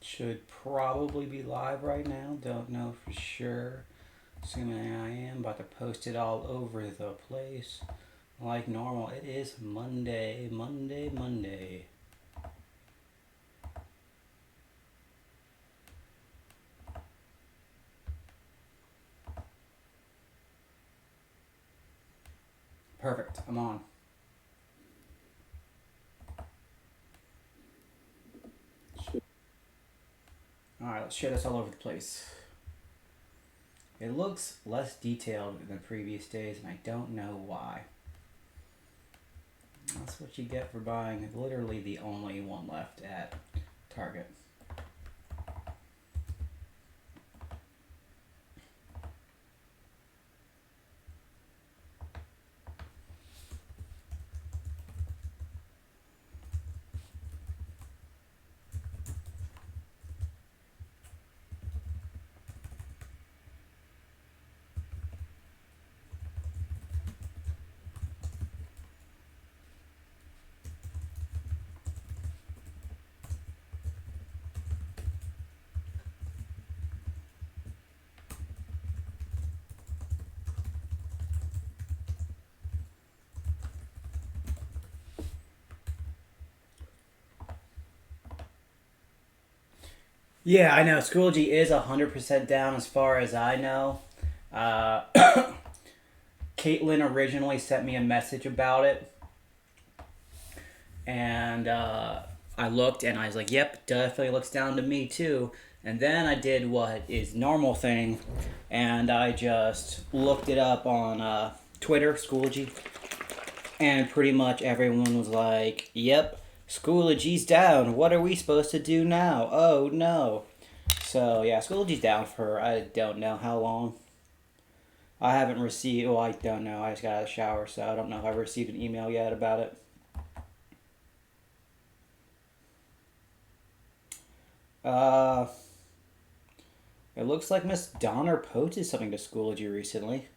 Should probably be live right now. Don't know for sure. Assuming I am about to post it all over the place. Like normal, it is Monday, Monday, Monday. Perfect, I'm on. Alright, let's share this all over the place. It looks less detailed than previous days, and I don't know why. That's what you get for buying literally the only one left at Target. Yeah, I know. Schoology is 100% down as far as I know. Uh, Caitlin originally sent me a message about it, and I looked and I was like, yep, definitely looks down to me too. And then I did what is normal thing, and I just looked it up on Twitter, Schoology, and pretty much everyone was like, yep, Schoology's down. What are we supposed to do now? Oh no. So yeah, Schoology's down for I don't know how long. I haven't received. Well, I don't know. I just got out of the shower, so I don't know if I've received an email yet about it. Uh, it looks like Miss Donner posted something to Schoology recently.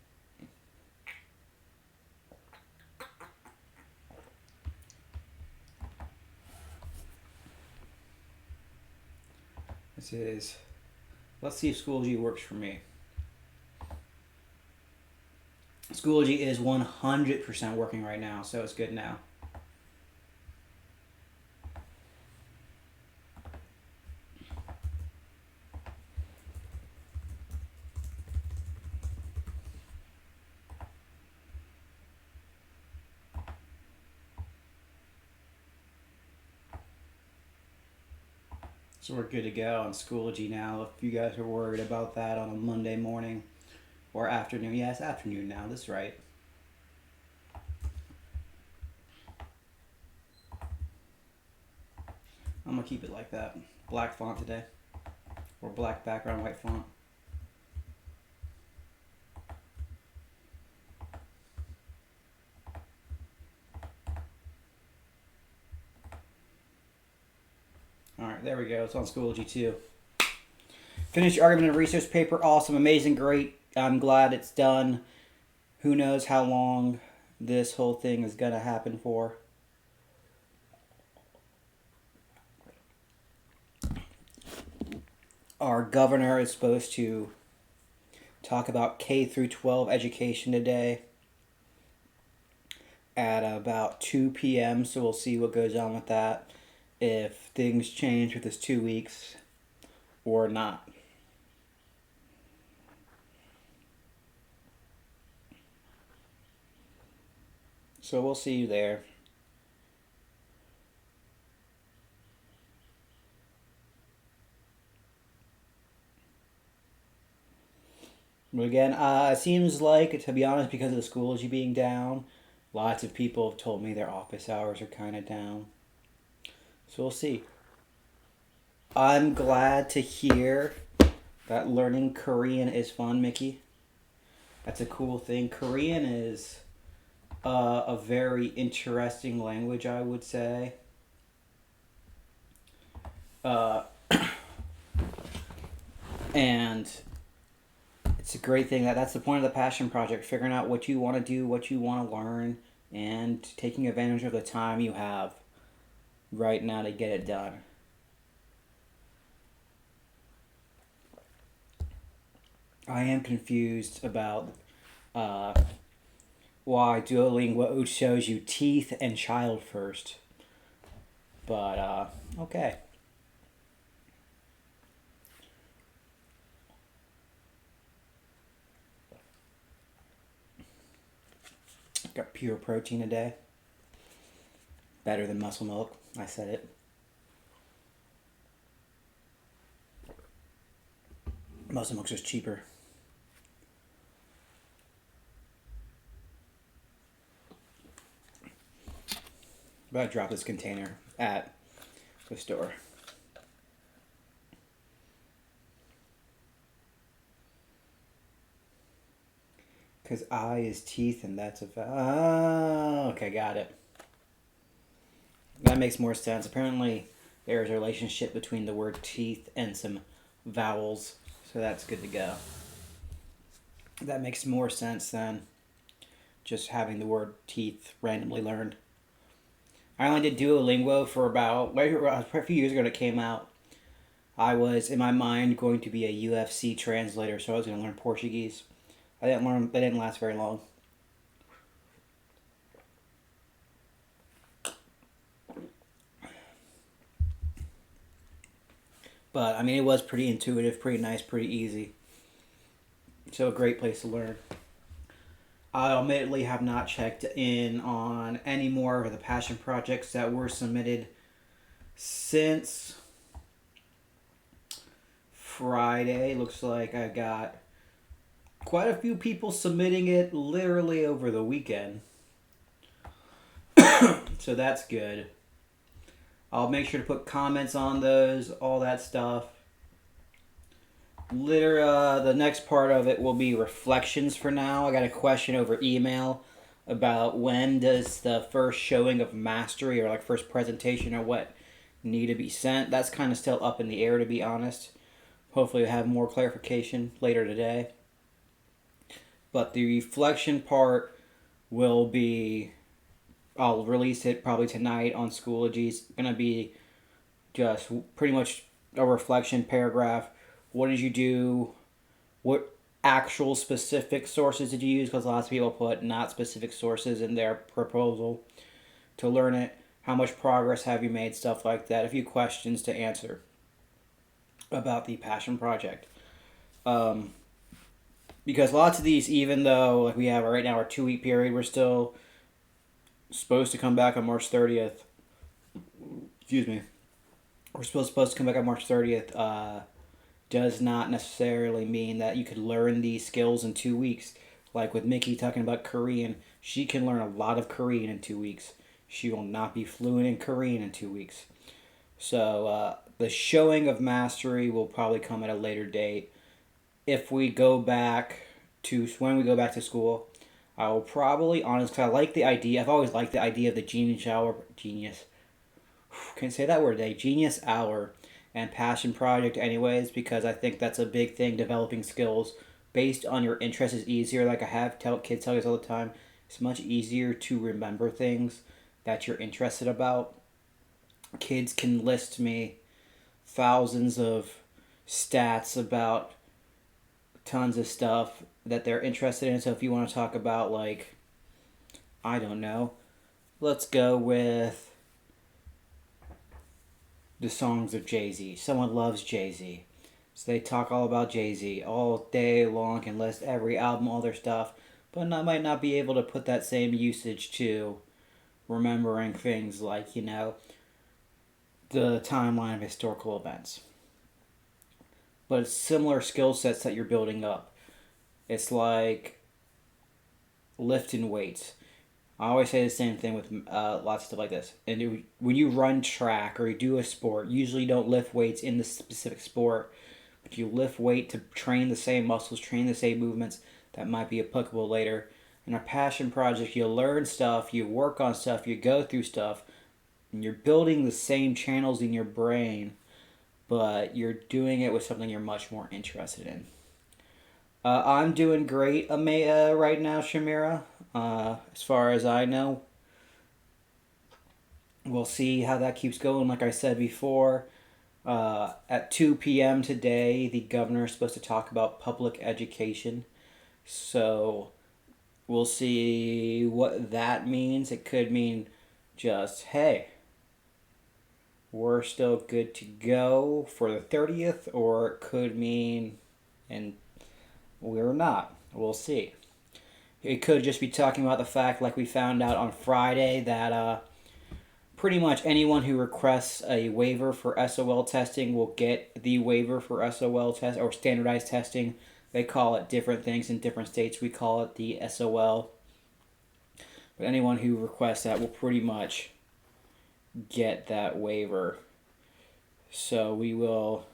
This is. Let's see if Schoology works for me. Schoology is 100% working right now, so it's good now. So we're good to go on Schoology now. If you guys are worried about that on a Monday morning or afternoon, yeah, it's afternoon now. That's right. I'm gonna keep it like that. Black font today, or black background, white font. All right, there we go. It's on Schoology too. Finished argument and research paper. Awesome, amazing, great. I'm glad it's done. Who knows how long this whole thing is gonna happen for. Our governor is supposed to talk about K through 12 education today at about 2 p.m. So we'll see what goes on with that. If things change with this 2 weeks or not. So we'll see you there. But again, it seems like, to be honest, because of the Schoology being down, lots of people have told me their office hours are kind of down. So we'll see. I'm glad to hear that learning Korean is fun, Mickey. That's a cool thing. Korean is a very interesting language, I would say. Uh, and it's a great thing. That's the point of the passion project, figuring out what you want to do, what you want to learn, and taking advantage of the time you have right now to get it done. I am confused about uh, why Duolingo shows you teeth and child first. But, okay. Got pure protein a day. Better than muscle milk. I said it. Muscle milk's just cheaper. But I dropped this container at the store. Because I is teeth and that's a... Oh, okay, got it. That makes more sense. Apparently, there's a relationship between the word teeth and some vowels, so that's good to go. That makes more sense than just having the word teeth randomly learned. I only did Duolingo for about a few years ago when it came out. I was in my mind going to be a UFC translator, so I was going to learn Portuguese. I didn't learn. That didn't last very long. But I mean, it was pretty intuitive, pretty nice, pretty easy. So a great place to learn. I admittedly have not checked in on any more of the passion projects that were submitted since Friday. Looks like I got quite a few people submitting it literally over the weekend. So that's good. I'll make sure to put comments on those, all that stuff. The next part of it will be reflections for now. I got a question over email about when does the first showing of mastery or like first presentation or what need to be sent. That's kind of still up in the air, to be honest. Hopefully we'll have more clarification later today. But the reflection part will be, I'll release it probably tonight on Schoology. It's going to be just pretty much a reflection paragraph. What did you do? What actual specific sources did you use? Because lots of people put not specific sources in their proposal to learn it. How much progress have you made? Stuff like that. A few questions to answer about the passion project. Because lots of these, even though like we have right now our 2 week period, we're still supposed to come back on March 30th. Excuse me. We're supposed to come back on March 30th. Does not necessarily mean that you could learn these skills in 2 weeks. Like with Mickey talking about Korean, she can learn a lot of Korean in 2 weeks. She will not be fluent in Korean in 2 weeks. So the showing of mastery will probably come at a later date. If we go back to when we go back to school, I will probably honestly. I like the idea. I've always liked the idea of the genius hour. Genius. Can't say that word today. Genius hour and passion project anyways, because I think that's a big thing. Developing skills based on your interest is easier. Like I have kids tell us all the time, it's much easier to remember things that you're interested about. Kids can list me thousands of stats about tons of stuff that they're interested in. So if you want to talk about like, I don't know, let's go with the songs of Jay-Z. Someone loves Jay-Z. So they talk all about Jay-Z all day long, can list every album, all their stuff, but might not be able to put that same usage to remembering things like, the timeline of historical events. But it's similar skill sets that you're building up. It's like lifting weights. I always say the same thing with lots of stuff like this. And when you run track or you do a sport, usually you don't lift weights in the specific sport, but you lift weight to train the same muscles, train the same movements that might be applicable later. In a passion project, you learn stuff, you work on stuff, you go through stuff, and you're building the same channels in your brain, but you're doing it with something you're much more interested in. I'm doing great right now, Shamira. As far as I know, we'll see how that keeps going. Like I said before, At 2 p.m. today, the governor is supposed to talk about public education. So we'll see what that means. It could mean just, hey, we're still good to go for the 30th, or it could mean, and we're not. We'll see. It could just be talking about the fact, like we found out on Friday, that pretty much anyone who requests a waiver for SOL testing will get the waiver for SOL test or standardized testing. They call it different things in different states. We call it the SOL. But anyone who requests that will pretty much get that waiver. So we will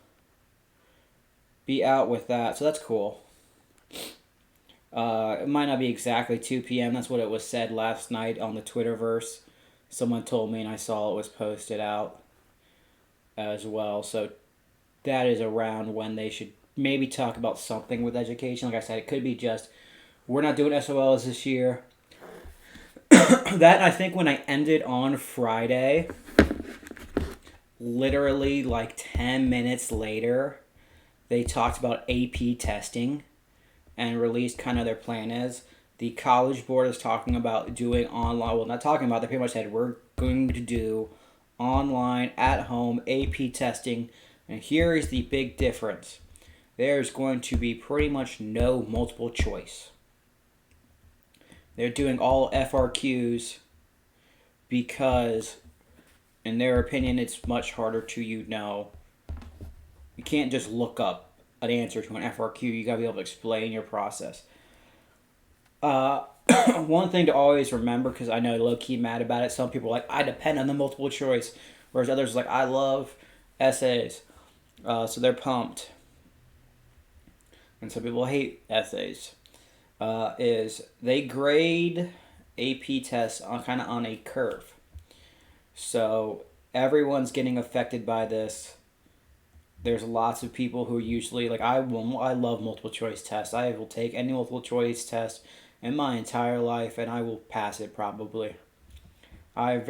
be out with that. So that's cool. It might not be exactly 2 p.m. That's what it was said last night on the Twitterverse. Someone told me and I saw it was posted out as well. So that is around when they should maybe talk about something with education. Like I said, it could be just, we're not doing SOLs this year. That, I think, when I ended on Friday, literally like 10 minutes later, they talked about AP testing and released kind of their plan is. The College Board is talking about doing online, well, not talking about, they pretty much said we're going to do online, at home AP testing. And here is the big difference. There's going to be pretty much no multiple choice. They're doing all FRQs because, in their opinion, it's much harder to, you can't just look up an answer to an FRQ. You gotta be able to explain your process. One thing to always remember, because I know low-key mad about it, some people are like, I depend on the multiple choice, whereas others are like, I love essays. So they're pumped. And some people hate essays. Is they grade AP tests on kind of on a curve. So everyone's getting affected by this. There's lots of people who usually, like, I love multiple choice tests. I will take any multiple choice test in my entire life and I will pass it probably. I've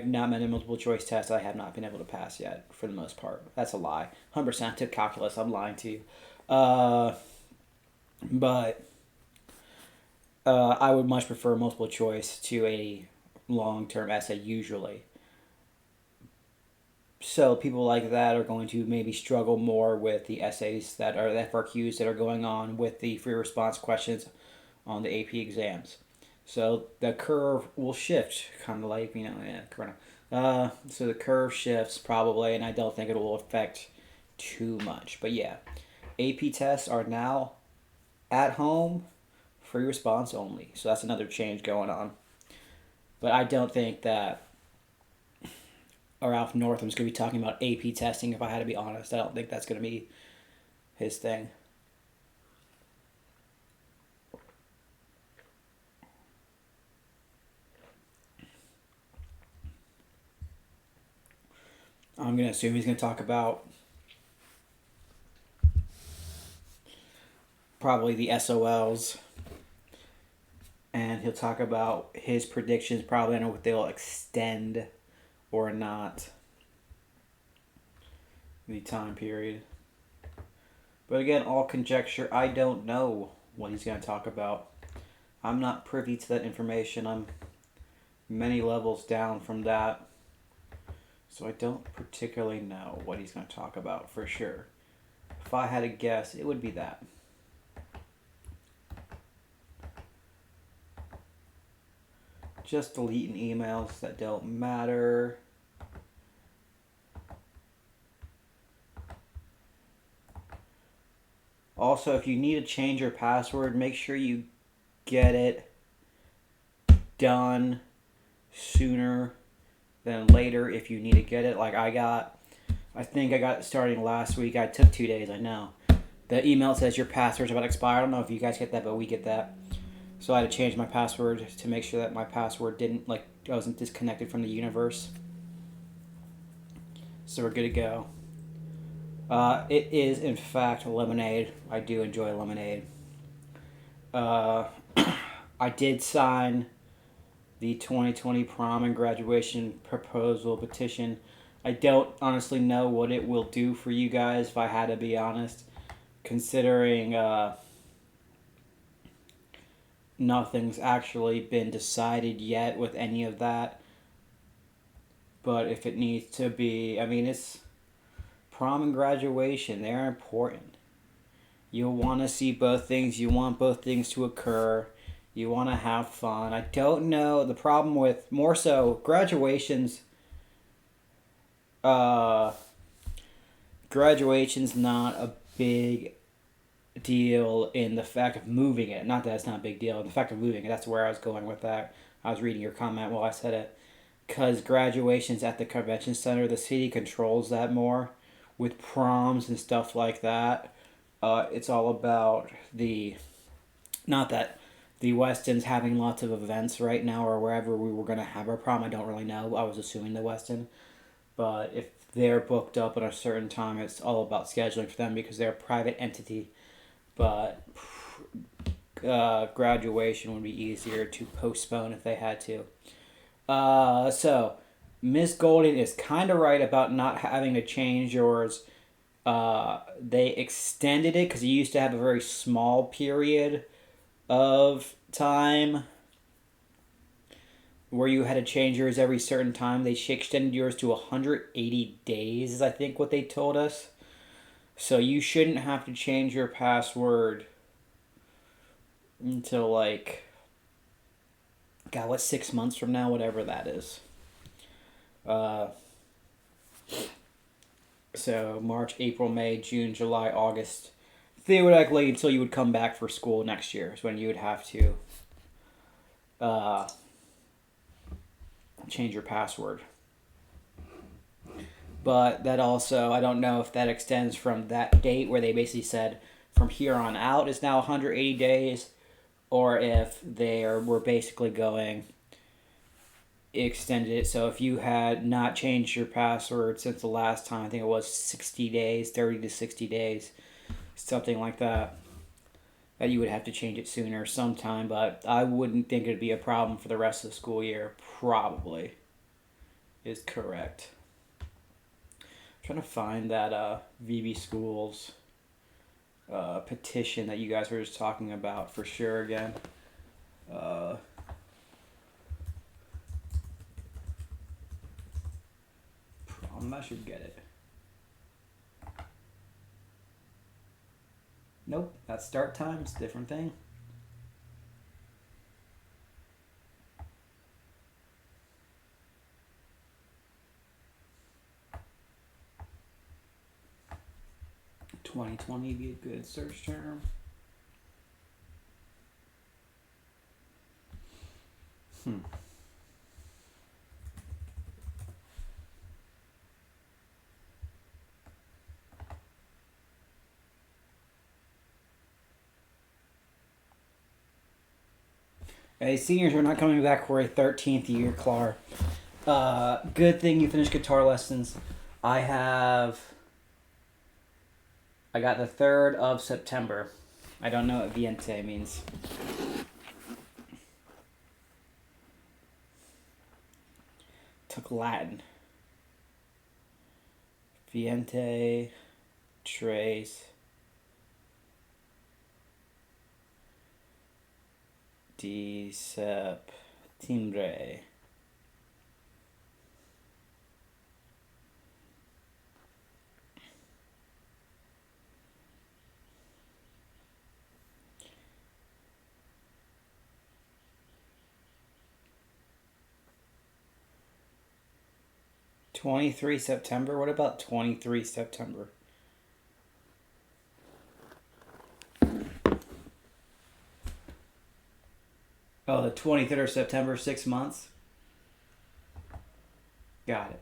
not met a multiple choice test I have not been able to pass yet, for the most part. That's a lie. 100% took calculus. I'm lying to you. But I would much prefer multiple choice to a long-term essay usually. So people like that are going to maybe struggle more with the essays that are the FRQs that are going on with the free response questions on the AP exams. So the curve will shift, kind of like, Corona. So the curve shifts probably, and I don't think it will affect too much. But yeah, AP tests are now at home, free response only. So that's another change going on. But I don't think that Ralph Northam's going to be talking about AP testing, if I had to be honest. I don't think that's going to be his thing. I'm going to assume he's going to talk about probably the SOLs. And he'll talk about his predictions, probably on what they'll extend or not the time period. But again, all conjecture. I don't know what he's going to talk about. I'm not privy to that information. I'm many levels down from that. So I don't particularly know what he's going to talk about for sure. If I had to guess, it would be that. Just deleting emails that don't matter. Also, if you need to change your password, make sure you get it done sooner than later if you need to get it. Like I think I got it starting last week. I took 2 days, I know. The email says your password's about to expire. I don't know if you guys get that, but we get that. So I had to change my password to make sure that my password I wasn't disconnected from the universe. So we're good to go. It is, in fact, lemonade. I do enjoy lemonade. I did sign the 2020 prom and graduation proposal petition. I don't honestly know what it will do for you guys, if I had to be honest, considering nothing's actually been decided yet with any of that. But if it needs to be, I mean, it's prom and graduation, they're important. You want to see both things, you want both things to occur, you want to have fun. I don't know. The problem with more so graduations, uh, graduation's not a big deal in the fact of moving it. Not that it's not a big deal. In the fact of moving it, that's where I was going with that. I was reading your comment while I said it. Because graduation's at the convention center, the city controls that more. With proms and stuff like that, it's all about the. Not that the Weston's having lots of events right now or wherever we were going to have our prom. I don't really know. I was assuming the Weston. But if they're booked up at a certain time, it's all about scheduling for them because they're a private entity. But graduation would be easier to postpone if they had to. So Miss Golding is kind of right about not having to change yours. They extended it because you used to have a very small period of time where you had to change yours every certain time. They extended yours to 180 days, is I think what they told us. So you shouldn't have to change your password until like, God, what, 6 months from now, whatever that is. So March, April, May, June, July, August. Theoretically, until you would come back for school next year is when you would have to change your password. But that also, I don't know if that extends from that date where they basically said from here on out is now 180 days, or if were basically going extended it. So if you had not changed your password since the last time, I think it was 60 days, 30 to 60 days, something like that, that you would have to change it sooner sometime. But I wouldn't think it'd be a problem for the rest of the school year. Probably is correct. I'm trying to find that VB Schools petition that you guys were just talking about for sure again. I should get it. Nope, that's start time. It's a different thing. $2020 be a good search term. Hey, seniors, we're not coming back for a 13th year, Clar. Good thing you finished guitar lessons. I got the 3rd of September. I don't know what Viente means. Took Latin. Viente, Trace, de septiembre. '23 September? What about 23 September? Oh, the 23rd of September, 6 months? Got it.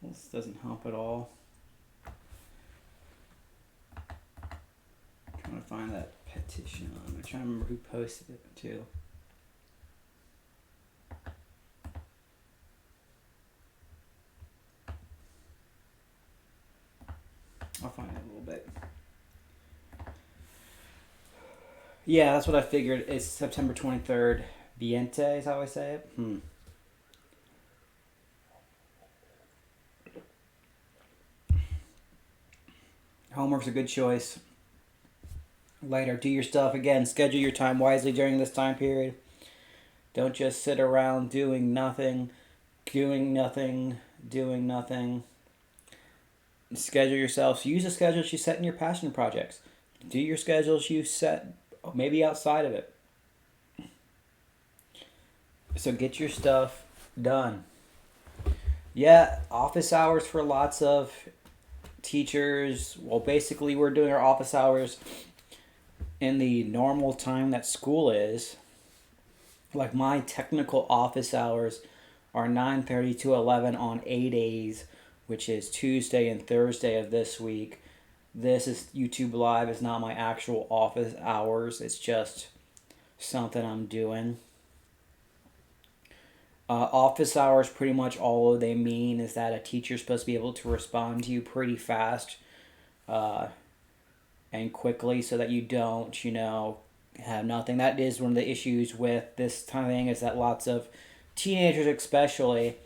This doesn't help at all. I'm trying to find that petition. I'm trying to remember who posted it too. Yeah, that's what I figured. It's September 23rd. Viente is how I say it. Homework's a good choice. Later, do your stuff again. Schedule your time wisely during this time period. Don't just sit around doing nothing, doing nothing. Schedule yourself. Use the schedules you set in your passion projects. Do your schedules you set maybe outside of it. So get your stuff done. Yeah, office hours for lots of teachers. Well, basically, we're doing our office hours in the normal time that school is. Like my technical office hours are 9:30 to 11 on A days, which is Tuesday and Thursday of this week. This is YouTube Live. It's not my actual office hours. It's just something I'm doing. Office hours, pretty much all they mean is that a teacher's supposed to be able to respond to you pretty fast uh, and quickly so that you don't, have nothing. That is one of the issues with this thing is that lots of teenagers especially,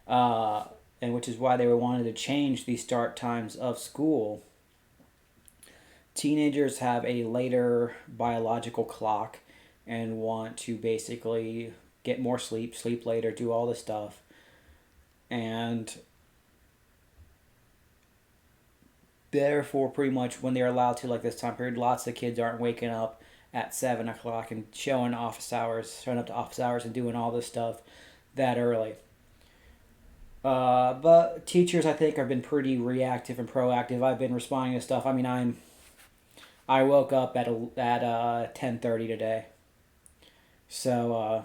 and which is why they were wanting to change the start times of school. Teenagers have a later biological clock and want to basically get more sleep, sleep later, do all this stuff. And therefore, pretty much when they're allowed to, like this time period, lots of kids aren't waking up at 7 o'clock and showing up to office hours and doing all this stuff that early. But teachers, I think, have been pretty reactive and proactive. I've been responding to stuff. I mean, I woke up at 10:30 today, so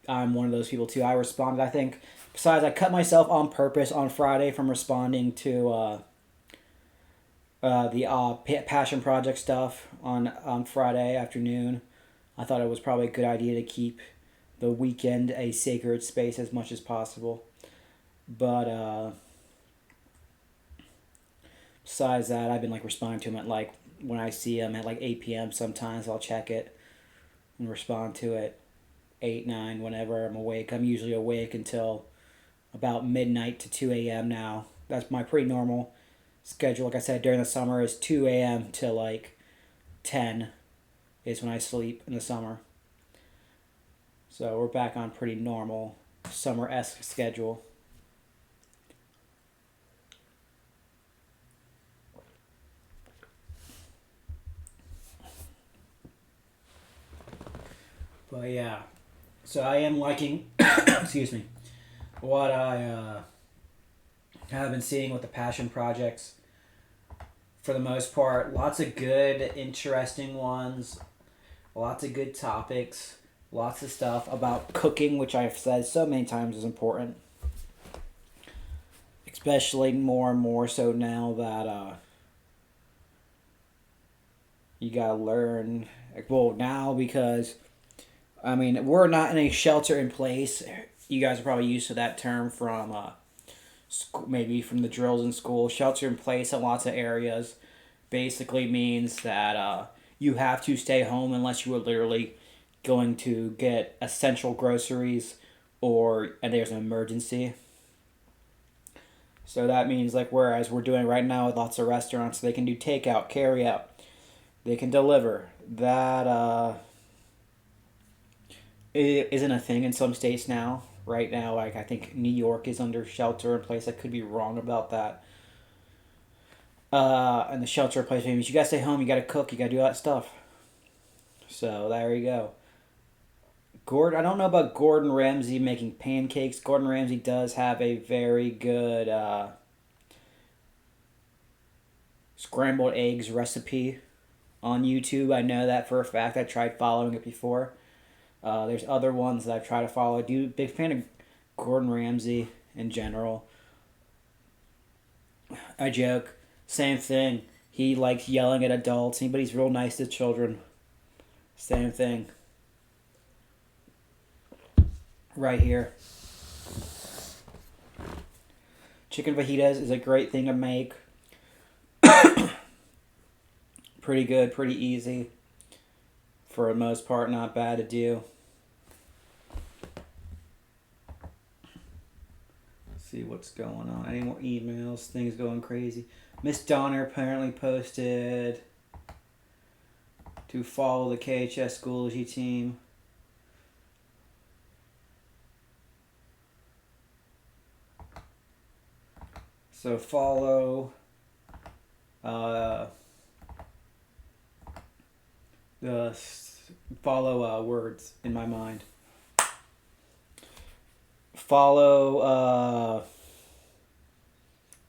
I'm one of those people too. I responded. I think. Besides, I cut myself on purpose on Friday from responding to the passion project stuff on Friday afternoon. I thought it was probably a good idea to keep the weekend a sacred space as much as possible. But besides that, I've been like responding to them at like when I see them at like 8 p.m. Sometimes I'll check it and respond to it 8, 9, whenever I'm awake. I'm usually awake until about midnight to 2 a.m. now. That's my pretty normal schedule. Like I said, during the summer is 2 a.m. to like 10 is when I sleep in the summer. So we're back on pretty normal summer-esque schedule. But yeah, so I am liking, excuse me, what I have been seeing with the passion projects. For the most part, lots of good, interesting ones, lots of good topics, lots of stuff about cooking, which I've said so many times is important. Especially more and more so now that you gotta learn. Well, now because I mean, we're not in a shelter in place. You guys are probably used to that term from maybe from the drills in school. Shelter in place in lots of areas basically means that you have to stay home unless you are literally going to get essential groceries and there's an emergency. So that means like whereas we're doing right now with lots of restaurants, they can do takeout, carry out, they can deliver. That it isn't a thing in some states now. Right now, like I think New York is under shelter in place. I could be wrong about that. And the shelter in place means you gotta stay home, you gotta cook, you gotta do all that stuff. So there you go. I don't know about Gordon Ramsay making pancakes. Gordon Ramsay does have a very good scrambled eggs recipe on YouTube. I know that for a fact. I tried following it before. There's other ones that I've tried to follow. Big fan of Gordon Ramsay in general. I joke. Same thing. He likes yelling at adults, but he's real nice to children. Same thing. Right here. Chicken fajitas is a great thing to make. Pretty good, pretty easy. For the most part, not bad to do. Let's see what's going on. Any more emails? Things going crazy. Miss Donner apparently posted to follow the KHS Schoology team. So follow the words in my mind. Follow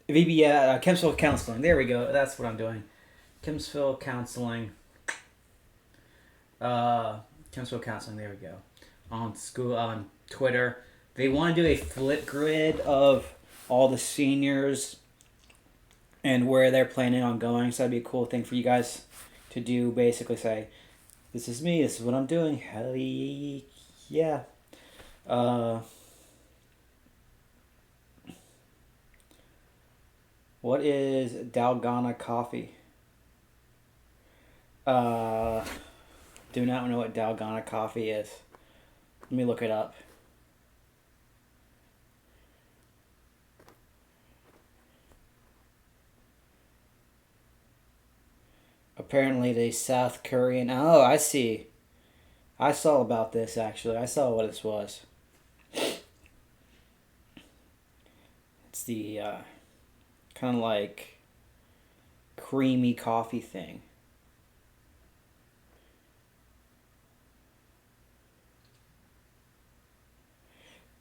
Kempsville Counseling. There we go. That's what I'm doing. Kempsville Counseling. Kempsville Counseling. There we go. On Twitter, they want to do a flip grid of all the seniors and where they're planning on going. So that'd be a cool thing for you guys to do. Basically, say, "This is me. This is what I'm doing." Hell yeah. What is Dalgona coffee? Do not know what Dalgona coffee is. Let me look it up. Apparently the South Korean... Oh, I see. I saw about this, actually. I saw what this was. It's the kind of like creamy coffee thing.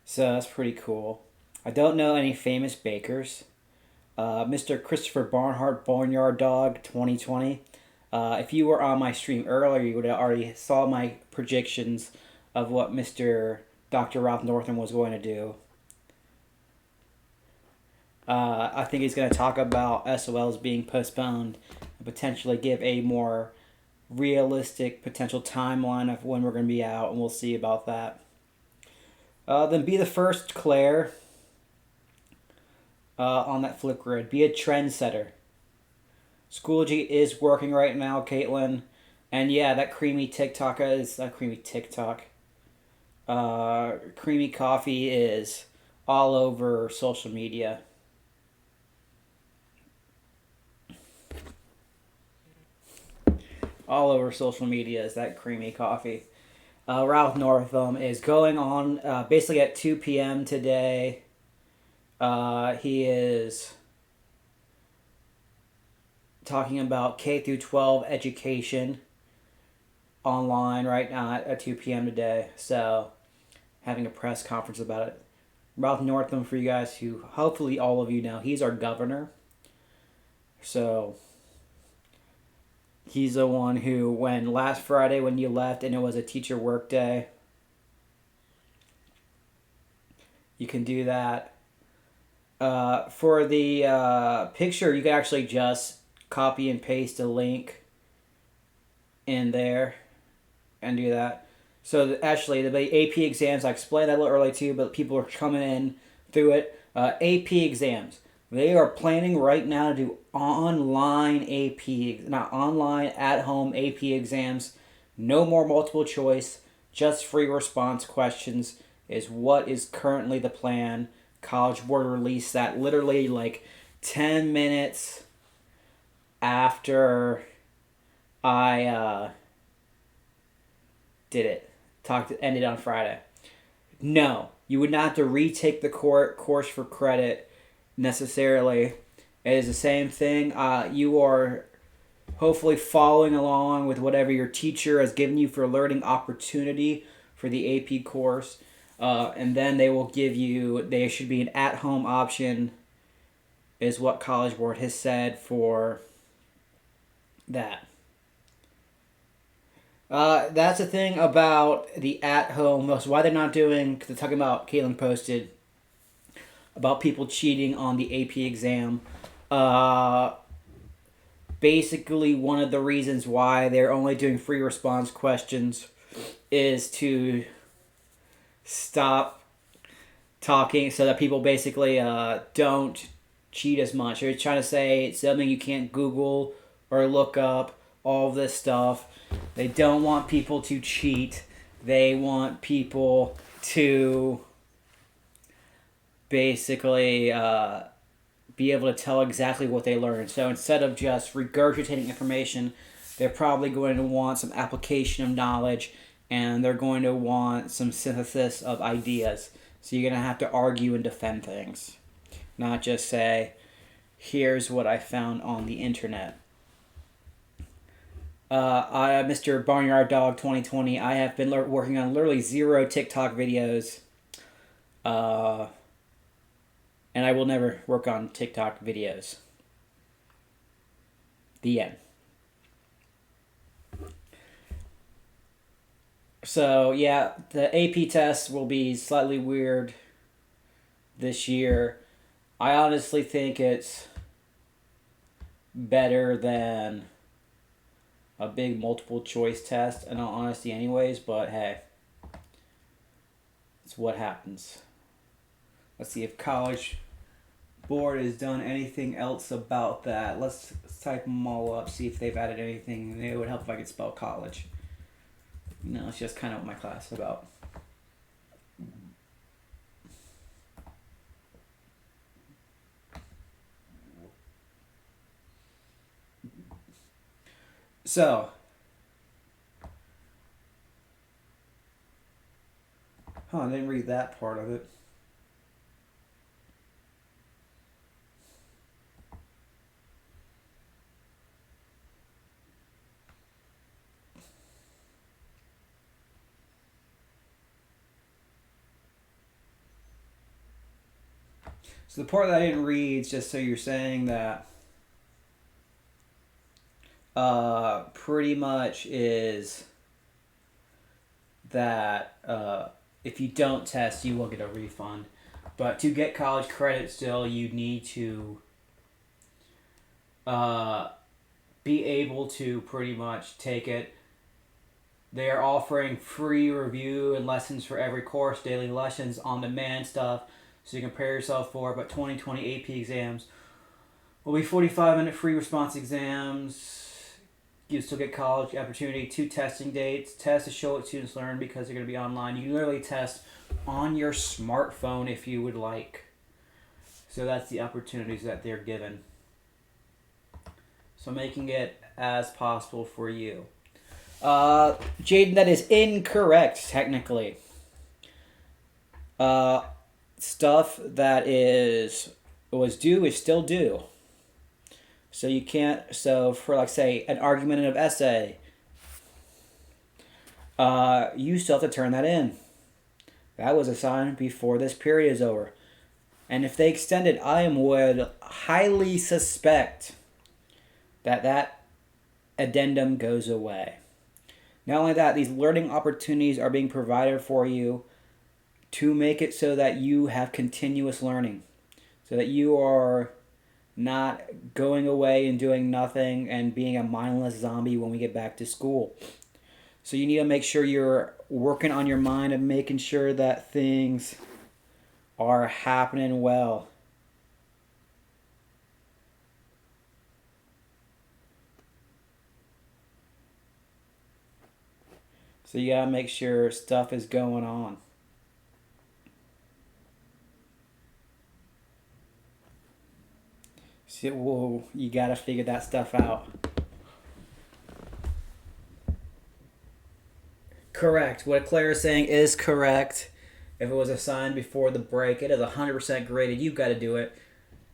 So that's pretty cool. I don't know any famous bakers. Mr. Christopher Barnhart, Barnyard Dog 2020. If you were on my stream earlier, you would have already saw my predictions of what Mr. Dr. Ralph Northam was going to do. I think he's going to talk about SOLs being postponed and potentially give a more realistic potential timeline of when we're going to be out, and we'll see about that. Then be the first, Claire, on that flip grid. Be a trendsetter. Schoology is working right now, Caitlin. And yeah, that creamy TikTok is... creamy TikTok. Creamy coffee is all over social media. All over social media is that creamy coffee. Ralph Northam is going on basically at 2 p.m. today. He is talking about K through 12 education online right now at 2 p.m. today. So, having a press conference about it. Ralph Northam, for you guys who hopefully all of you know, he's our governor. So, he's the one who, when last Friday when you left and it was a teacher work day, you can do that. For the picture, you can actually just copy and paste a link in there and do that. So actually, the AP exams, I explained that a little early too, but people are coming in through it. AP exams. They are planning right now to do online not online, at-home AP exams. No more multiple choice, just free response questions is what is currently the plan. College Board released that literally like 10 minutes after I did it. Ended on Friday. No, you would not have to retake the course for credit necessarily. It is the same thing. You are hopefully following along with whatever your teacher has given you for learning opportunity for the AP course. And then they will give you, there should be an at-home option is what College Board has said for that. That's the thing about the at-home. That's why they're not doing, because they're talking about, Caitlin posted, about people cheating on the AP exam. Basically, one of the reasons why they're only doing free response questions is to stop talking so that people basically don't cheat as much. They're trying to say it's something you can't Google or look up all this stuff. They don't want people to cheat. They want people to basically be able to tell exactly what they learned. So instead of just regurgitating information, they're probably going to want some application of knowledge, and they're going to want some synthesis of ideas. So you're going to have to argue and defend things, not just say, here's what I found on the internet. Mr. Barnyard Dog 2020, I have been working on literally 0 TikTok videos. And I will never work on TikTok videos. The end. So, yeah, the AP test will be slightly weird this year. I honestly think it's better than a big multiple choice test, in all honesty anyways, but hey, it's what happens. Let's see if College Board has done anything else about that. Let's type them all up, see if they've added anything. It would help if I could spell college. No, it's just kind of what my class is about. So, I didn't read that part of it. So the part that I didn't read is just so you're saying that pretty much is that if you don't test, you will get a refund. But to get college credit still, you need to be able to pretty much take it. They are offering free review and lessons for every course, daily lessons, on-demand stuff, so you can prepare yourself for it. But 2020 AP exams will be 45-minute free response exams. You still get college opportunity, 2 testing dates. Test to show what students learn because they're going to be online. You can literally test on your smartphone if you would like. So that's the opportunities that they're given. So making it as possible for you. Jaden, that is incorrect, technically. Stuff that was due is still due. So you can't, so for like say an argumentative essay, you still have to turn that in. That was assigned before this period is over. And if they extend it, I would highly suspect that addendum goes away. Not only that, these learning opportunities are being provided for you to make it so that you have continuous learning. So that you are not going away and doing nothing and being a mindless zombie when we get back to school. So you need to make sure you're working on your mind and making sure that things are happening well. So you gotta make sure stuff is going on. So, whoa, you gotta figure that stuff out. Correct. What Claire is saying is correct. If it was assigned before the break, it is 100% graded. You've got to do it.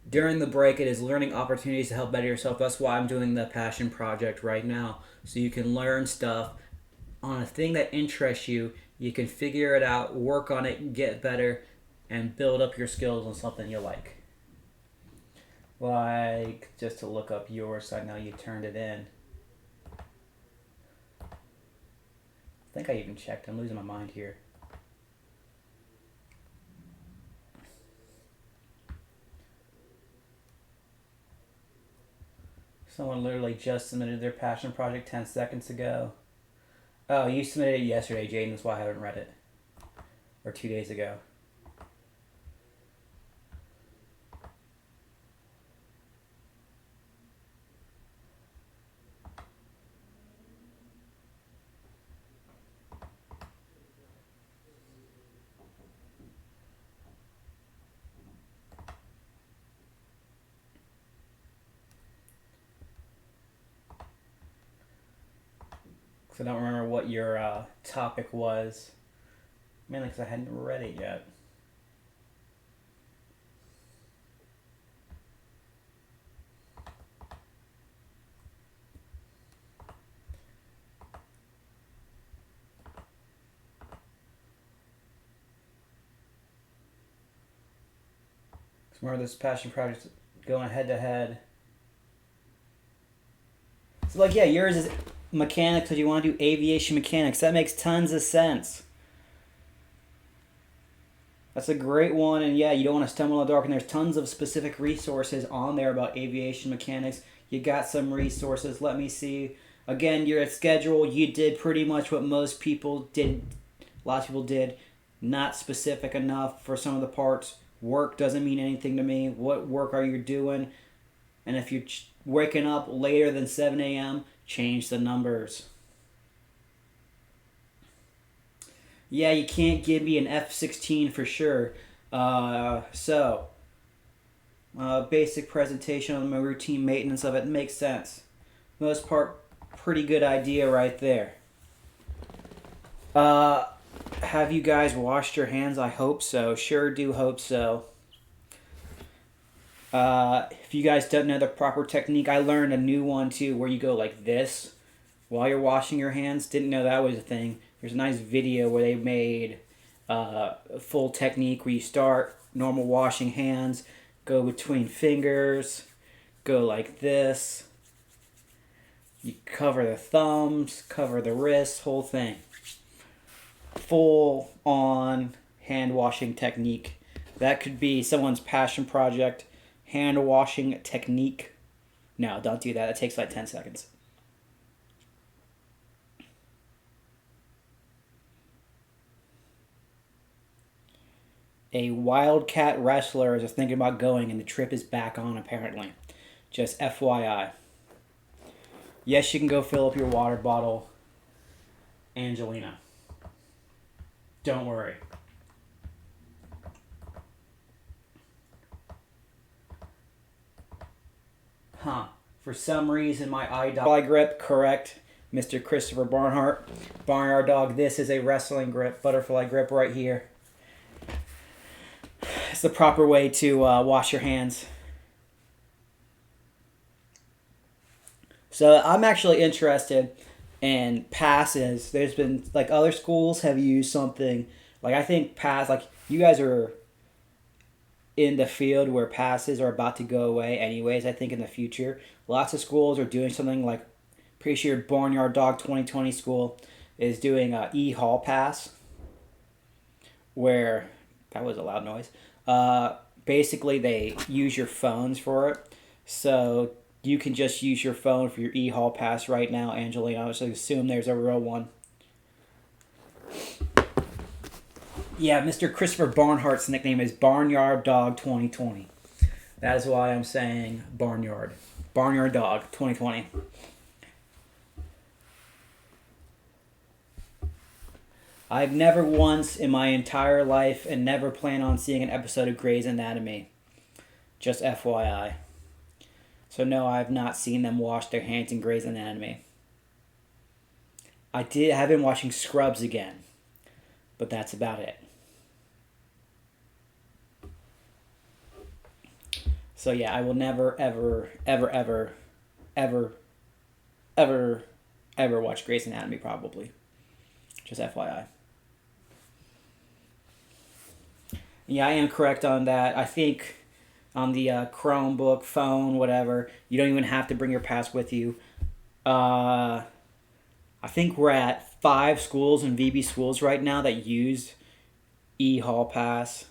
During the break, it is learning opportunities to help better yourself. That's why I'm doing the passion project right now. So you can learn stuff on a thing that interests you. You can figure it out, work on it, get better, and build up your skills on something you like. Like, just to look up yours, so I know you turned it in. I think I even checked. I'm losing my mind here. Someone literally just submitted their passion project 10 seconds ago. Oh, you submitted it yesterday, Jaden. That's why I haven't read it. Or 2 days ago. because I don't remember what your topic was. Mainly because I hadn't read it yet. Remember this passion project going head to head. So like, yeah, yours is mechanics because you want to do aviation mechanics. That makes tons of sense. That's a great one, and yeah, you don't want to stumble in the dark. And there's tons of specific resources on there about aviation mechanics. You got some resources. Let me see. Again, you're at schedule. You did pretty much what most people did. Lots of people did. Not specific enough for some of the parts. Work doesn't mean anything to me. What work are you doing? And if you're waking up later than 7 a.m., change the numbers. Yeah, you can't give me an F-16 for sure. Basic presentation on my routine maintenance of it makes sense. Most part, pretty good idea right there. Have you guys washed your hands? I hope so. Sure do hope so. If you guys don't know the proper technique, I learned a new one too, where you go like this while you're washing your hands. Didn't know that was a thing. There's a nice video where they made a full technique where you start normal washing hands, go between fingers, go like this. You cover the thumbs, cover the wrists, whole thing. Full on hand washing technique. That could be someone's passion project. Hand washing technique. No, don't do that. It takes like 10 seconds. A Wildcat wrestler is just thinking about going, and the trip is back on apparently. Just FYI. Yes, you can go fill up your water bottle, Angelina. Don't worry. Huh. For some reason, my eye grip, correct, Mr. Christopher Barnhart. Barnyard Dog, this is a wrestling grip, butterfly grip right here. It's the proper way to wash your hands. So I'm actually interested in passes. There's been, like, other schools have used something, like, I think like, you guys are in the field where passes are about to go away anyways. I think in the future lots of schools are doing something like, pretty sure Barnyard Dog 2020 school is doing a e-hall pass, where that was a loud noise. Basically they use your phones for it, so you can just use your phone for your e-hall pass right now, Angelina. I would assume there's a real one. Yeah, Mr. Christopher Barnhart's nickname is Barnyard Dog 2020. That is why I'm saying Barnyard. Barnyard Dog 2020. I've never once in my entire life and never plan on seeing an episode of Grey's Anatomy. Just FYI. So no, I have not seen them wash their hands in Grey's Anatomy. Have been watching Scrubs again, but that's about it. So yeah, I will never, ever, ever, ever, ever, ever, ever watch Grey's Anatomy, probably. Just FYI. Yeah, I am correct on that. I think on the Chromebook, phone, whatever, you don't even have to bring your pass with you. I think we're at 5 schools and VB schools right now that use e-hall pass.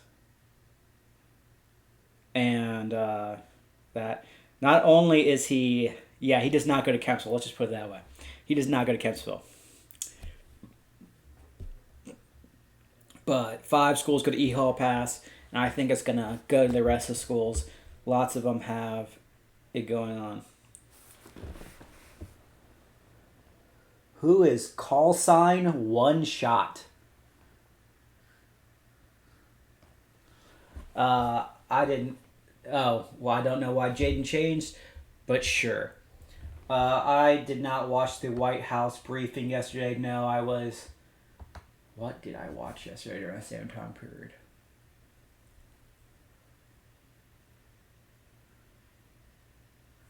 And that not only is he does not go to Kempsville. Let's just put it that way. He does not go to Kempsville. But 5 schools go to e-hall pass, and I think it's going to go to the rest of the schools. Lots of them have it going on. Who is call sign One Shot? I didn't. Oh, well, I don't know why Jaden changed, but sure. I did not watch the White House briefing yesterday. No, I was. What did I watch yesterday during the same time period?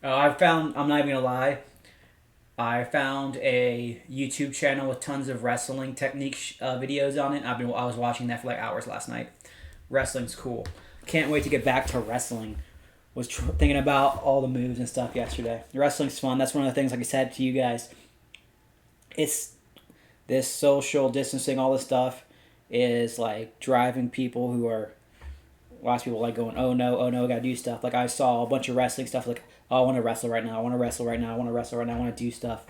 Oh, I found. I'm not even gonna lie. I found a YouTube channel with tons of wrestling technique videos on it. I was watching that for like hours last night. Wrestling's cool. Can't wait to get back to wrestling. Was thinking about all the moves and stuff yesterday. Wrestling's fun. That's one of the things, like I said to you guys. It's this social distancing, all this stuff is like driving people who are lots of people like going, oh no, I gotta do stuff. Like I saw a bunch of wrestling stuff like, oh, I want to wrestle right now. I want to wrestle right now. I want to wrestle right now. I want to do stuff.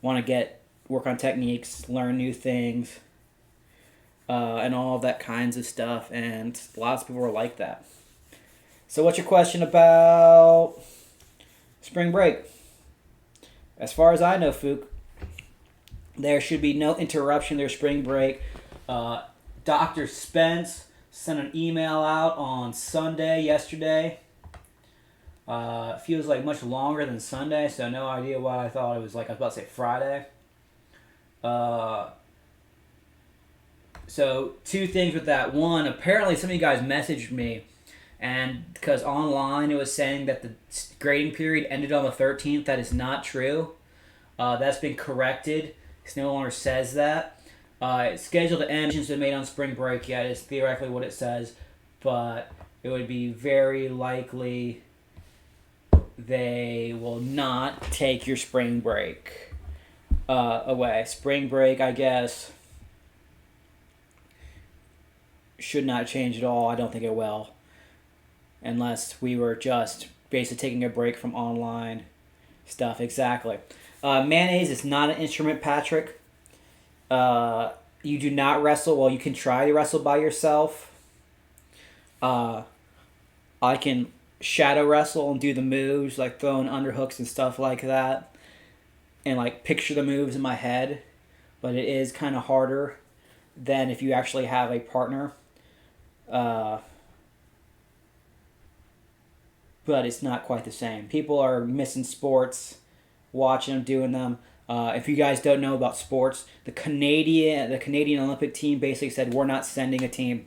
Want to work on techniques, learn new things, and all of that kinds of stuff. And lots of people are like that. So what's your question about spring break? As far as I know, Fook, there should be no interruption to their spring break. Dr. Spence sent an email out on Sunday, yesterday. Feels like much longer than Sunday, so no idea why I thought it was like, I was about to say Friday. So two things with that. One, apparently some of you guys messaged me, and because online it was saying that the grading period ended on the 13th. That is not true. That's been corrected. It no longer says that. It's scheduled to end. It's been made on spring break yet. It's theoretically what it says, but it would be very likely they will not take your spring break away. Spring break, I guess, should not change at all. I don't think it will. Unless we were just basically taking a break from online stuff. Exactly. Mayonnaise is not an instrument, Patrick. You do not wrestle. Well, you can try to wrestle by yourself. I can shadow wrestle and do the moves, like throwing underhooks and stuff like that, and like picture the moves in my head, but it is kind of harder than if you actually have a partner. But it's not quite the same. People are missing sports, watching them, doing them. If you guys don't know about sports, the Canadian Olympic team basically said, we're not sending a team.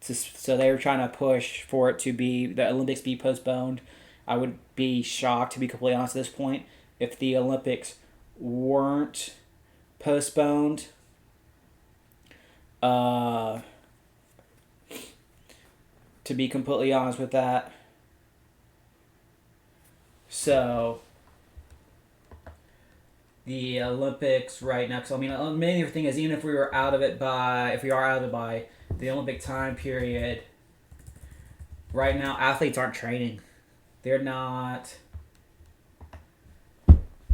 So they were trying to push for it to be, the Olympics be postponed. I would be shocked, to be completely honest at this point, if the Olympics weren't postponed. To be completely honest with that. So the Olympics right now, because I mean, the main thing is, even if we are out of it by the Olympic time period, right now athletes aren't training. They're not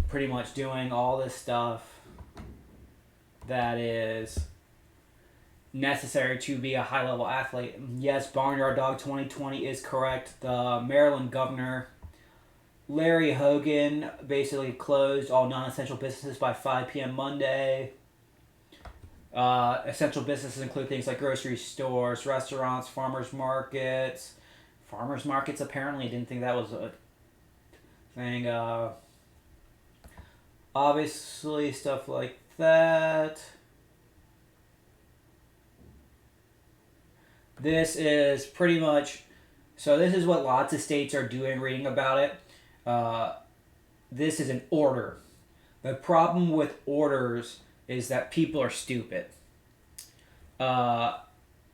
pretty much doing all this stuff that is necessary to be a high-level athlete. Yes, Barnyard Dog 2020 is correct. The Maryland governor, Larry Hogan, basically closed all non-essential businesses by 5 p.m. Monday. Essential businesses include things like grocery stores, restaurants, farmers markets. Farmers markets, apparently, didn't think that was a thing. Obviously, stuff like that. This is pretty much... So this is what lots of states are doing, reading about it. This is an order. The problem with orders is that people are stupid.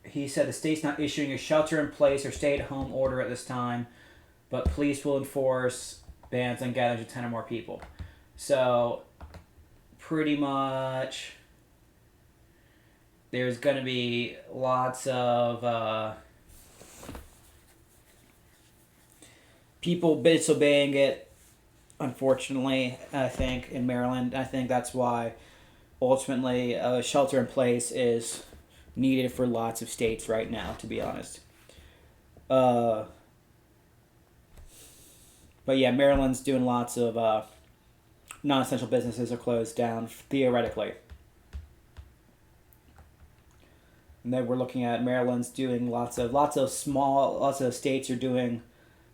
He said the state's not issuing a shelter-in-place or stay-at-home order at this time, but police will enforce bans on gatherings of 10 or more people. So, pretty much, there's going to be lots of people disobeying it, unfortunately, I think, in Maryland. I think that's why, ultimately, shelter-in-place is needed for lots of states right now, to be honest. But yeah, Maryland's doing lots of non-essential businesses are closed down, theoretically. And then we're looking at Maryland's doing lots of states are doing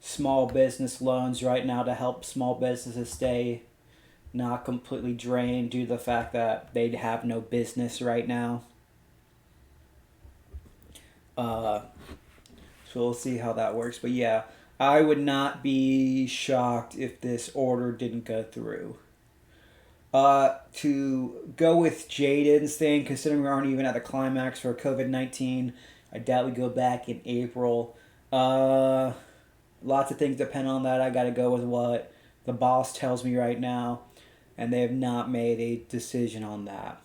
small business loans right now to help small businesses stay not completely drained due to the fact that they have no business right now. Uh, so we'll see how that works. But yeah, I would not be shocked if this order didn't go through. To go with Jaden's thing, considering we aren't even at the climax for COVID-19, I doubt we go back in April. Uh, Lots of things depend on that. I got to go with what the boss tells me right now, and they have not made a decision on that.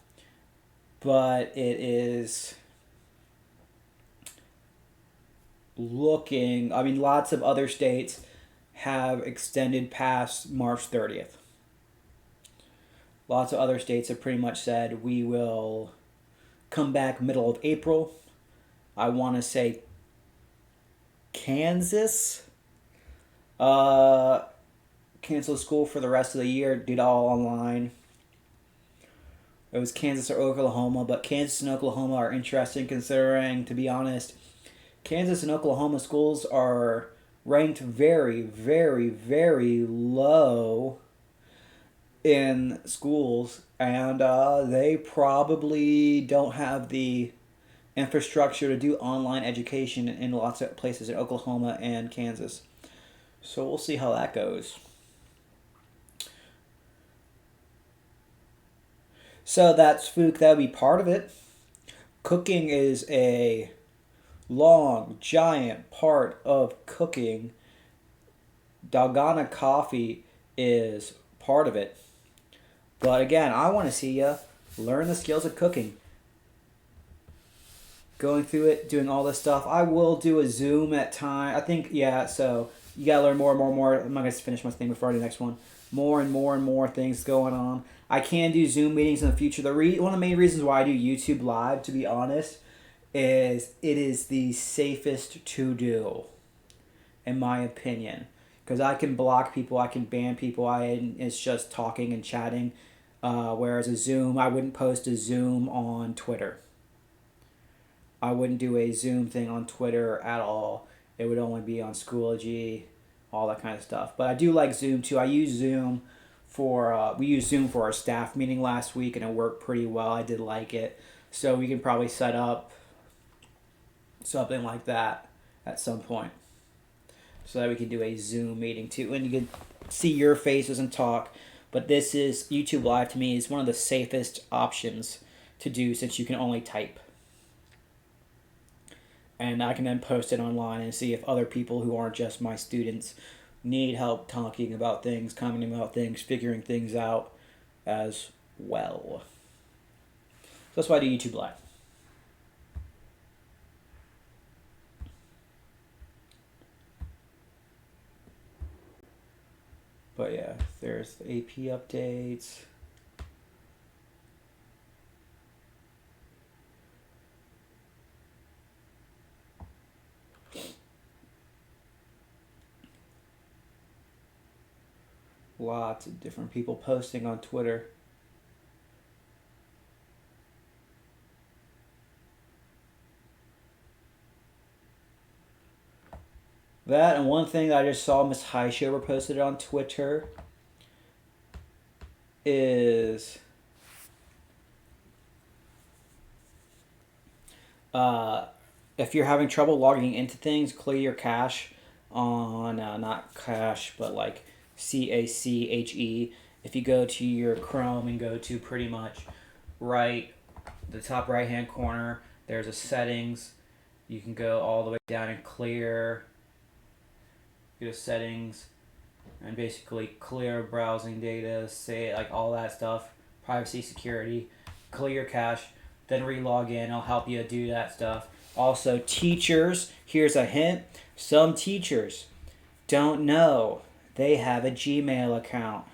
But it is looking, I mean, lots of other states have extended past March 30th. Lots of other states have pretty much said we will come back middle of April. I want to say Kansas canceled school for the rest of the year, did all online. It was Kansas or Oklahoma, but Kansas and Oklahoma are interesting considering, to be honest, Kansas and Oklahoma schools are ranked very, very, very low in schools, and they probably don't have the infrastructure to do online education in lots of places in Oklahoma and Kansas. So we'll see how that goes. So that's food, that would be part of it. Cooking is a long, giant part of cooking. Dalgona coffee is part of it. But again, I want to see you learn the skills of cooking. Going through it, doing all this stuff. I will do a Zoom at time. I think, yeah, so you got to learn more and more and more. I'm not going to finish my thing before I do the next one. More and more and more things going on. I can do Zoom meetings in the future. One of the main reasons why I do YouTube Live, to be honest, is it is the safest to do, in my opinion. Because I can block people, I can ban people, it's just talking and chatting. Whereas a Zoom, I wouldn't post a Zoom on Twitter. I wouldn't do a Zoom thing on Twitter at all. It would only be on Schoology, all that kind of stuff. But I do like Zoom too. We used Zoom for our staff meeting last week, and it worked pretty well. I did like it. So we can probably set up something like that at some point, so that we can do a Zoom meeting too, and you can see your faces and talk. But this is YouTube Live, to me, is one of the safest options to do, since you can only type. And I can then post it online and see if other people who aren't just my students need help talking about things, commenting about things, figuring things out as well. So that's why I do YouTube Live. But yeah, there's the AP updates. Lots of different people posting on Twitter. That, and one thing that I just saw Miss Highshover posted on Twitter is if you're having trouble logging into things, clear your cache on, not cache, but like CACHE. If you go to your Chrome and go to pretty much the top right hand corner, there's a settings. You can go all the way down and clear. Go to settings and basically clear browsing data, say like all that stuff, privacy, security, clear your cache, then re-log in. I'll help you do that stuff. Also, teachers, here's a hint. Some teachers don't know they have a Gmail account.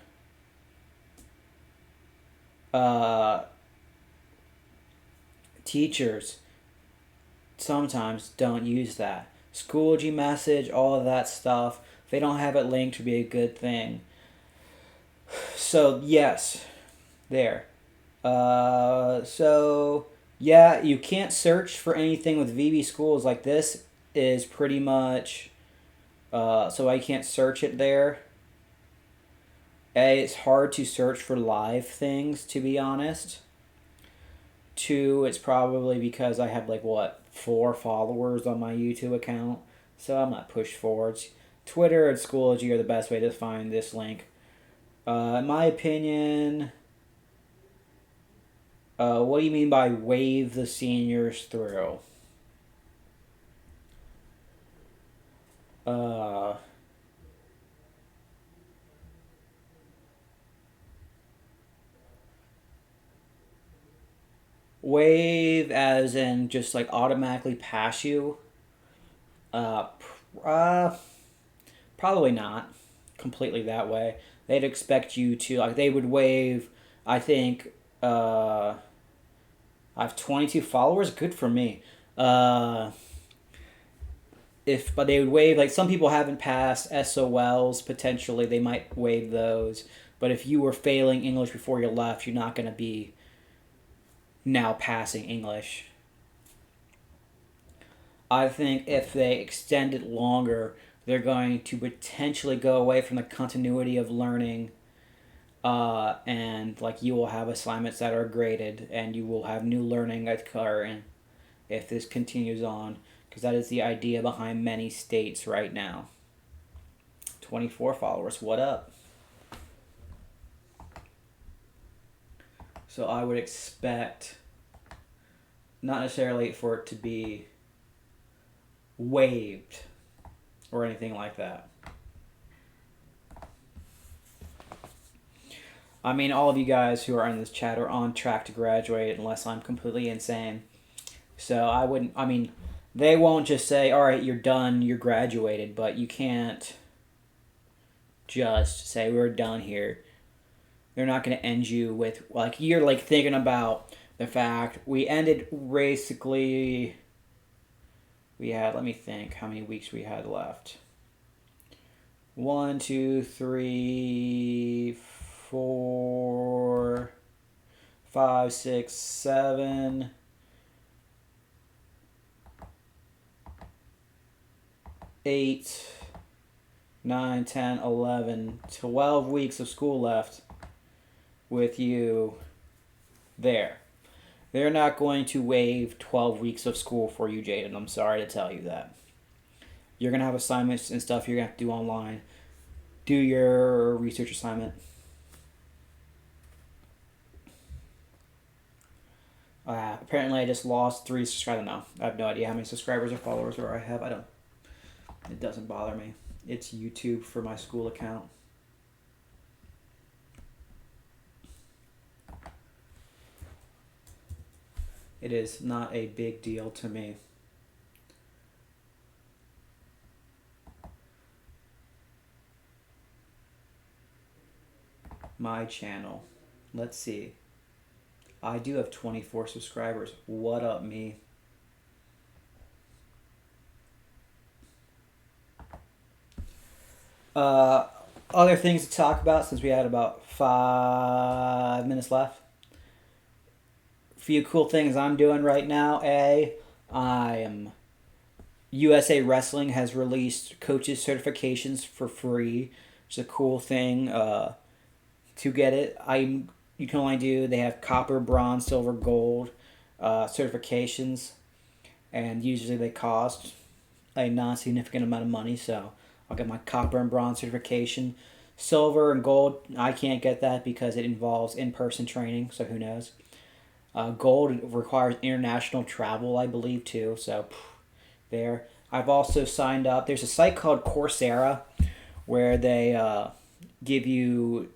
Teachers sometimes don't use that. Schoology message, all of that stuff. If they don't have it linked, would be a good thing. So, yes. There. So, yeah, you can't search for anything with VB schools. Like, this is pretty much So I can't search it there. A, it's hard to search for live things, to be honest. Two, it's probably because I have like what, 4 followers on my YouTube account, so I'm not pushed forwards. Twitter and Schoology are the best way to find this link. In my opinion, what do you mean by wave the seniors through? Uh, Wave as in just like automatically pass you? Uh, uh, Probably not completely that way. They'd expect you to, like, they would wave, I think, I have 22 followers. Good for me. Uh, but they would waive, like, some people haven't passed SOLs potentially, they might waive those. But if you were failing English before you left, you're not going to be now passing English. I think if they extend it longer, they're going to potentially go away from the continuity of learning, and like you will have assignments that are graded, and you will have new learning occurring if this continues on, because that is the idea behind many states right now. 24 followers, what up? So I would expect not necessarily for it to be waived or anything like that. I mean, all of you guys who are in this chat are on track to graduate unless I'm completely insane. So I wouldn't, I mean, they won't just say, all right, you're done, you're graduated, but you can't just say, we're done here. They're not going to end you with, like, you're like thinking about the fact we ended basically, we had, let me think how many weeks we had left. 1, 2, 3, 4, 5, 6, 7, 8, 9, 10, 11, 12 weeks of school left with you there. They're not going to waive 12 weeks of school for you, Jaden. I'm sorry to tell you that. You're going to have assignments and stuff you're going to have to do online. Do your research assignment. Apparently, I just lost 3 subscribers. No, I have no idea how many subscribers or followers I have. I don't. It doesn't bother me. It's YouTube for my school account. It is not a big deal to me. My channel. Let's see. I do have 24 subscribers. What up, me? Other things to talk about since we had about 5 minutes left. Few cool things I'm doing right now. USA Wrestling has released coaches certifications for free. It's a cool thing to get it. You can only do, they have copper, bronze, silver, gold certifications, and usually they cost a non-significant amount of money, so I'll get my copper and bronze certification. Silver and gold, I can't get that because it involves in-person training, so who knows. Gold requires international travel, I believe, too, so there. I've also signed up. There's a site called Coursera where they give you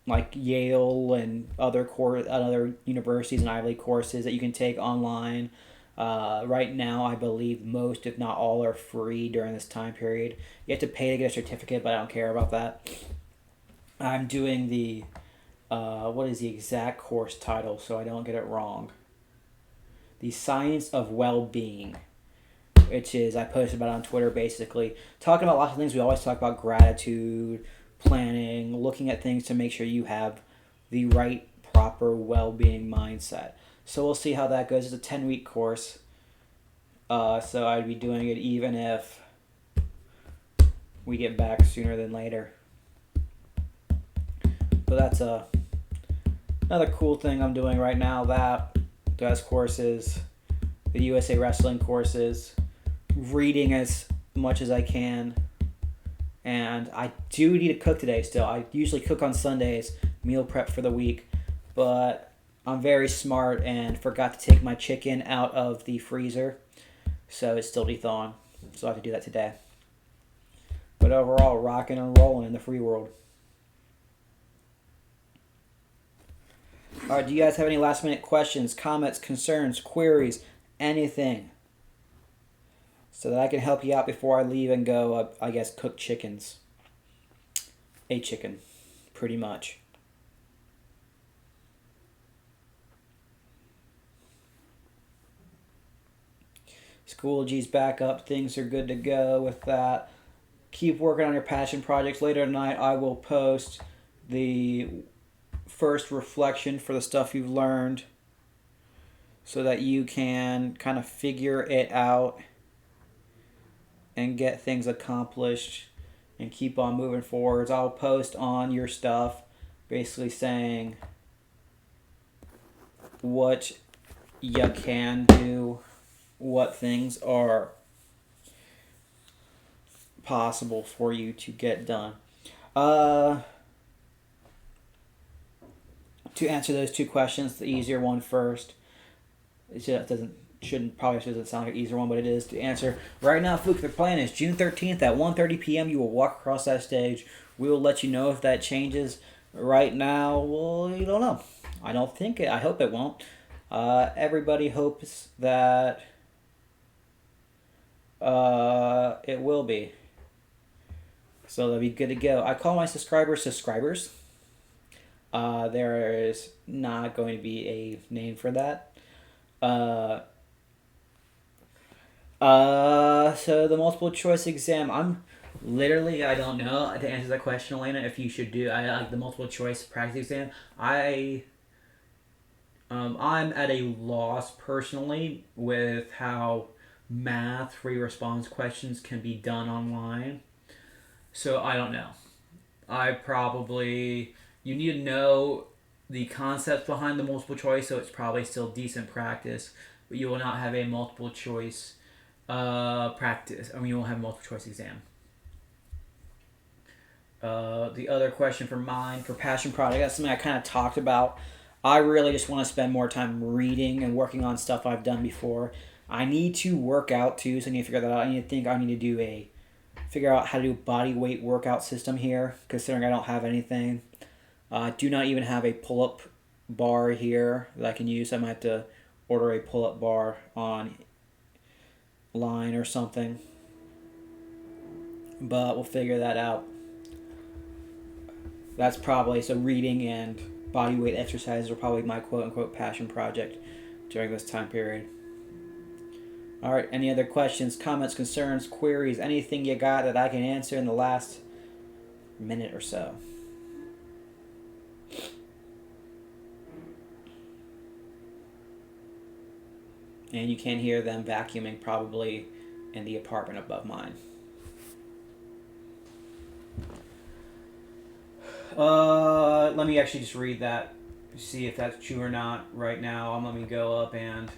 like Yale and other universities and Ivy League courses that you can take online. Right now, I believe most, if not all, are free during this time period. You have to pay to get a certificate, but I don't care about that. I'm doing the, what is the exact course title so I don't get it wrong? The Science of Well-Being, which is, I posted about it on Twitter, basically talking about lots of things. We always talk about gratitude, planning, looking at things to make sure you have the right, proper well-being mindset. So we'll see how that goes. It's a 10-week course, so I'd be doing it even if we get back sooner than later. So that's another cool thing I'm doing right now. Those courses, the USA Wrestling courses, reading as much as I can. And I do need to cook today still. I usually cook on Sundays, meal prep for the week. But I'm very smart and forgot to take my chicken out of the freezer. So it's still thawing. So I have to do that today. But overall, rocking and rolling in the free world. Alright, do you guys have any last minute questions, comments, concerns, queries, anything? So that I can help you out before I leave and go, I guess, cook chickens. A chicken, pretty much. Schoology's back up. Things are good to go with that. Keep working on your passion projects. Later tonight, I will post the first reflection for the stuff you've learned so that you can kind of figure it out and get things accomplished and keep on moving forwards. I'll post on your stuff basically saying what you can do, what things are possible for you to get done. To answer those two questions, the easier one first. It doesn't sound like an easier one, but it is to answer. Right now, Fluke, the plan is June 13th at 1:30 p.m. You will walk across that stage. We will let you know if that changes. Right now, well, you don't know. I don't think it. I hope it won't. Everybody hopes that it will be. So they'll be good to go. I call my subscribers. There is not going to be a name for that. So the multiple choice exam, I don't know to answer that question, Elena, if you should do, I like the multiple choice practice exam. I'm at a loss personally with how math free response questions can be done online. So I don't know. You need to know the concepts behind the multiple choice, so it's probably still decent practice, but you will not have a multiple choice practice. You won't have a multiple choice exam. The other question for passion project, that's something I kind of talked about. I really just want to spend more time reading and working on stuff I've done before. I need to work out too, so I need to figure that out. I need to figure out how to do a body weight workout system here, considering I don't have anything. I do not even have a pull-up bar here that I can use. I might have to order a pull-up bar online or something. But we'll figure that out. That's probably, so reading and body weight exercises are probably my quote-unquote passion project during this time period. Alright, any other questions, comments, concerns, queries, anything you got that I can answer in the last minute or so? And you can hear them vacuuming probably in the apartment above mine. Let me actually just read that, see if that's true or not right now. Let me go up and...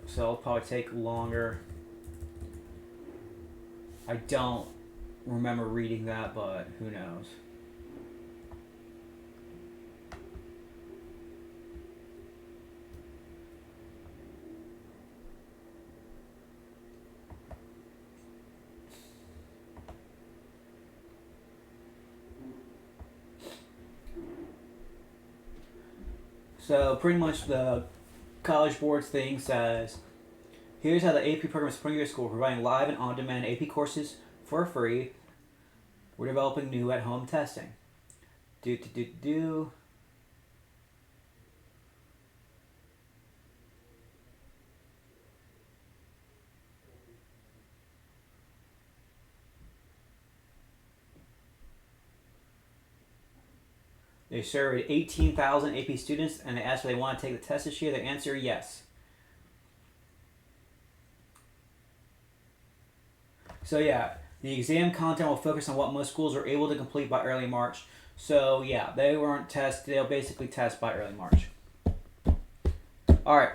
So it'll probably take longer. I don't remember reading that, but who knows. So pretty much the College Board's thing says, here's how the AP program is supporting your school, providing live and on-demand AP courses for free. We're developing new at-home testing. They surveyed 18,000 AP students and they asked if they want to take the test this year. The answer, yes. So yeah, The exam content will focus on what most schools are able to complete by early March. So yeah, they weren't tested. They'll basically test by early March. All right,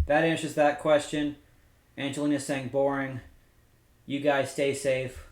that answers that question. Angelina's saying boring. You guys stay safe.